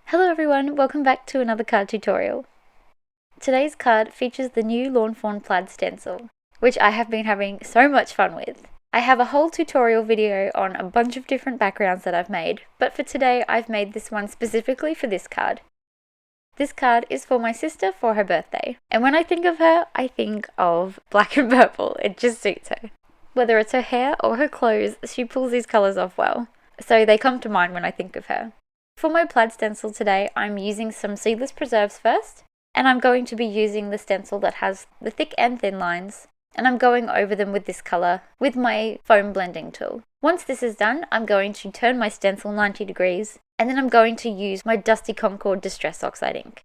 Hello everyone, welcome back to another card tutorial. Today's card features the new Lawn Fawn Plaid Stencil, which I have been having so much fun with. I have a whole tutorial video on a bunch of different backgrounds that I've made, but for today I've made this one specifically for this card. This card is for my sister for her birthday, and when I think of her, I think of black and purple. It just suits her. Whether it's her hair or her clothes, she pulls these colours off well, so they come to mind when I think of her. For my plaid stencil today, I'm using some seedless preserves first, and I'm going to be using the stencil that has the thick and thin lines, and I'm going over them with this colour with my foam blending tool. Once this is done, I'm going to turn my stencil 90 degrees, and then I'm going to use my Dusty Concord Distress Oxide ink.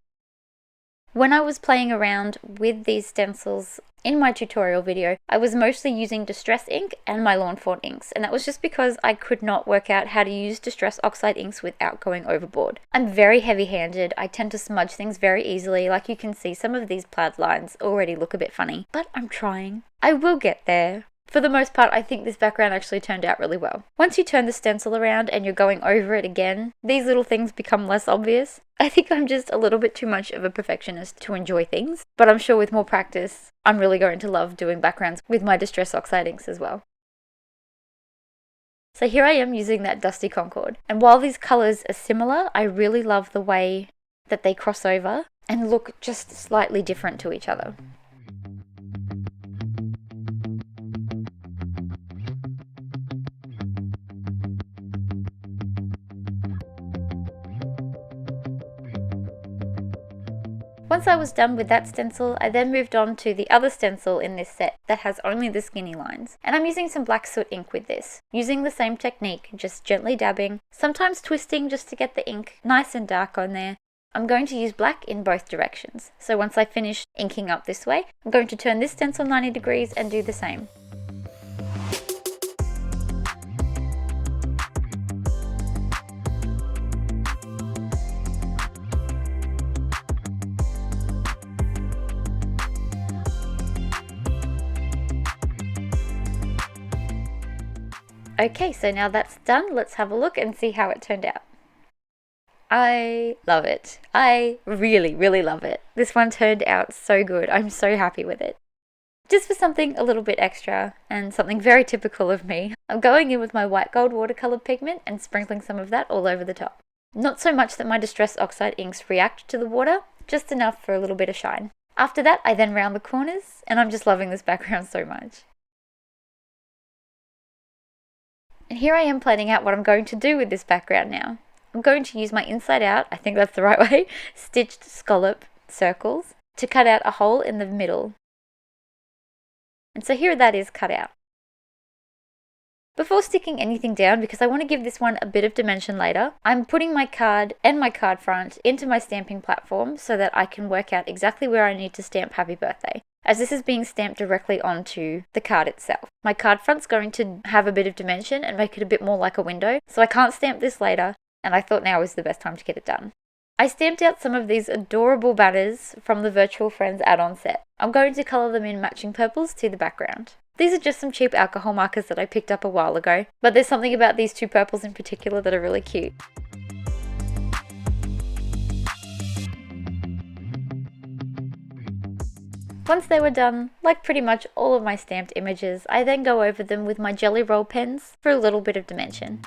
When I was playing around with these stencils in my tutorial video, I was mostly using Distress ink and my Lawn Fawn inks, and that was just because I could not work out how to use Distress Oxide inks without going overboard. I'm very heavy-handed, I tend to smudge things very easily. Like you can see, some of these plaid lines already look a bit funny, but I'm trying. I will get there. For the most part, I think this background actually turned out really well. Once you turn the stencil around and you're going over it again, these little things become less obvious. I think I'm just a little bit too much of a perfectionist to enjoy things, but I'm sure with more practice, I'm really going to love doing backgrounds with my Distress Oxide inks as well. So here I am using that Dusty Concord, and while these colours are similar, I really love the way that they cross over and look just slightly different to each other. Once I was done with that stencil, I then moved on to the other stencil in this set that has only the skinny lines. And I'm using some black soot ink with this, using the same technique, just gently dabbing, sometimes twisting just to get the ink nice and dark on there. I'm going to use black in both directions. So once I finish inking up this way, I'm going to turn this stencil 90 degrees and do the same. Okay, so now that's done, let's have a look and see how it turned out. I love it. I really, really love it. This one turned out so good. I'm so happy with it. Just for something a little bit extra and something very typical of me, I'm going in with my white gold watercolor pigment and sprinkling some of that all over the top. Not so much that my Distress Oxide inks react to the water, just enough for a little bit of shine. After that, I then round the corners, and I'm just loving this background so much. And here I am planning out what I'm going to do with this background now. I'm going to use my inside out, I think that's the right way, stitched scallop circles to cut out a hole in the middle. And so here that is cut out. Before sticking anything down, because I want to give this one a bit of dimension later, I'm putting my card and my card front into my stamping platform so that I can work out exactly where I need to stamp Happy Birthday, as this is being stamped directly onto the card itself. My card front's going to have a bit of dimension and make it a bit more like a window, so I can't stamp this later, and I thought now was the best time to get it done. I stamped out some of these adorable banners from the Virtual Friends add-on set. I'm going to colour them in matching purples to the background. These are just some cheap alcohol markers that I picked up a while ago, but there's something about these two purples in particular that are really cute. Once they were done, like pretty much all of my stamped images, I then go over them with my Jelly Roll pens for a little bit of dimension.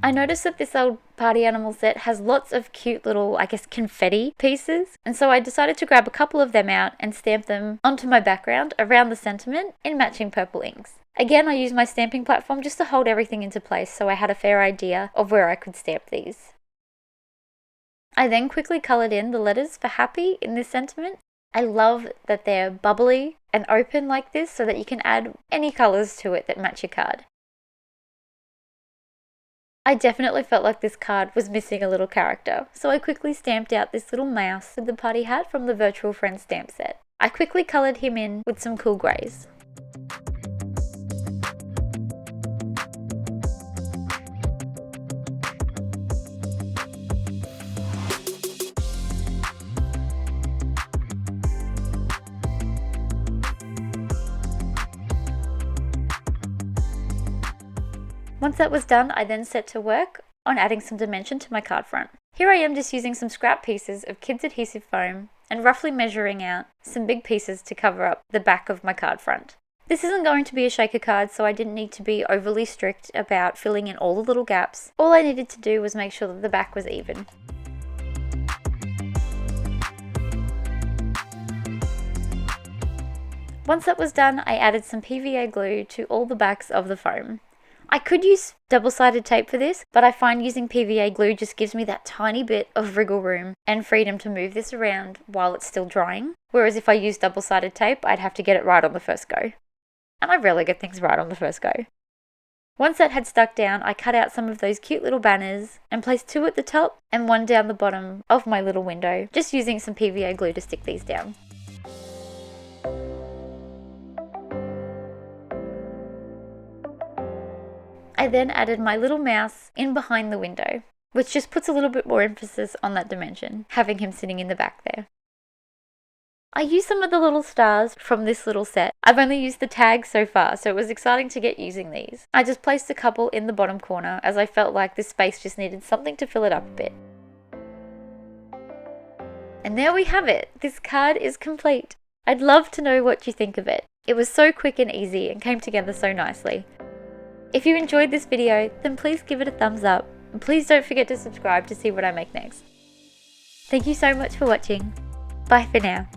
I noticed that this old party animal set has lots of cute little, I guess, confetti pieces, and so I decided to grab a couple of them out and stamp them onto my background around the sentiment in matching purple inks. Again, I used my stamping platform just to hold everything into place so I had a fair idea of where I could stamp these. I then quickly coloured in the letters for happy in this sentiment. I love that they're bubbly and open like this so that you can add any colours to it that match your card. I definitely felt like this card was missing a little character, so I quickly stamped out this little mouse with the party hat from the Virtual Friends stamp set. I quickly coloured him in with some cool greys. Once that was done, I then set to work on adding some dimension to my card front. Here I am just using some scrap pieces of kids adhesive foam and roughly measuring out some big pieces to cover up the back of my card front. This isn't going to be a shaker card, so I didn't need to be overly strict about filling in all the little gaps. All I needed to do was make sure that the back was even. Once that was done, I added some PVA glue to all the backs of the foam. I could use double-sided tape for this, but I find using PVA glue just gives me that tiny bit of wriggle room and freedom to move this around while it's still drying. Whereas if I use double-sided tape, I'd have to get it right on the first go. And I rarely get things right on the first go. Once that had stuck down, I cut out some of those cute little banners and placed 2 at the top and 1 down the bottom of my little window, just using some PVA glue to stick these down. I then added my little mouse in behind the window, which just puts a little bit more emphasis on that dimension, having him sitting in the back there. I used some of the little stars from this little set. I've only used the tags so far, so it was exciting to get using these. I just placed a couple in the bottom corner as I felt like this space just needed something to fill it up a bit. And there we have it. This card is complete. I'd love to know what you think of it. It was so quick and easy and came together so nicely. If you enjoyed this video, then please give it a thumbs up. And please don't forget to subscribe to see what I make next. Thank you so much for watching. Bye for now.